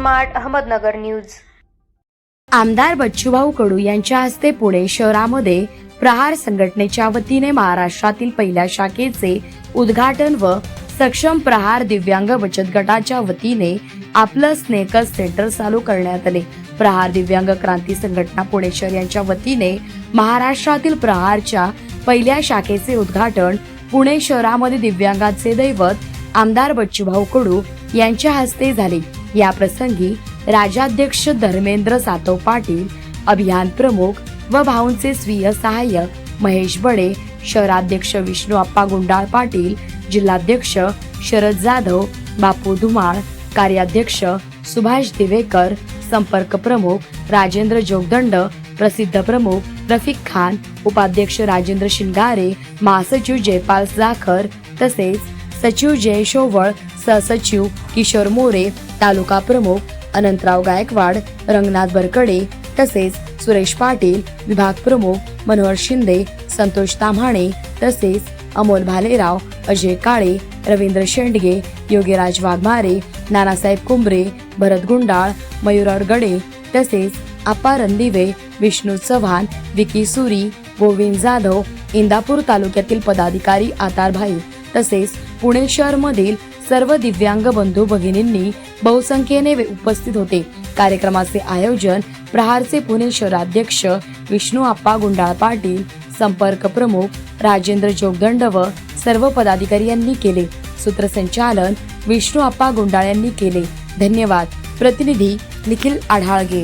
Smart Ahmednagar news. आमदार बच्चूभाऊ कडू यांच्या हस्ते पुणे शहरामध्ये प्रहार संघटनेच्या वतीने महाराष्ट्रातील पहिल्या शाखेचे उद्घाटन व सक्षम प्रहार दिव्यांग बचत गटाच्या वतीने आपलं स्नेकस सेंटर चालू करण्यात आले। प्रहार दिव्यांग क्रांती संघटना पुणे शहर यांच्या वतीने महाराष्ट्रातील प्रहारच्या पहिल्या शाखेचे उद्घाटन पुणे शहरामध्ये दिव्यांगाचे दैवत आमदार बच्चूभाऊ कडू यांच्या हस्ते झाले। या प्रसंगी राजाध्यक्ष धर्मेंद्र सातव पाटील, अभियान प्रमुख व भाऊंचे स्वीय सहाय्यक महेश बडे, शहराध्यक्ष विष्णू अप्पा गुंडाळ पाटील, जिल्हाध्यक्ष शरद जाधव, बापू धुमाळ, कार्याध्यक्ष सुभाष दिवेकर, संपर्क प्रमुख राजेंद्र जोगदंड, प्रसिद्ध प्रमुख रफिक खान, उपाध्यक्ष राजेंद्र शिंगारे, महासचिव जयपाल जाखर तसेच सचिव जय शोवळ, सहसचिव किशोर मोरे, तालुका प्रमुख अनंतराव गायकवाड, रंगनाथ बरकडे तसेच सुरेश पाटील, विभाग प्रमुख मनोहर शिंदे, संतोष ताम्हाणे तसेच अमोल भालेराव, अजय काळे, रवींद्र शेंडगे, योगीराज वाघमारे, नानासाहेब कुंभरे, भरत गुंडाळ, मयूर अडगडे तसेच अप्पा रणदिवे, विष्णू चव्हाण, विकी सुरी, गोविंद जाधव, इंदापूर तालुक्यातील पदाधिकारी आतारभाई तसेच पुणे शहर मधील सर्व दिव्यांग बंधू भगिनींनी बहुसंख्येने उपस्थित होते। कार्यक्रमाचे आयोजन प्रहारचे पुणे शहराध्यक्ष विष्णू अप्पा गुंडाळ पाटील, संपर्क प्रमुख राजेंद्र जोगदंड व सर्व पदाधिकारी यांनी केले। सूत्रसंचालन विष्णू अप्पा गुंडाळ यांनी केले। धन्यवाद। प्रतिनिधी निखिल आढाळगे।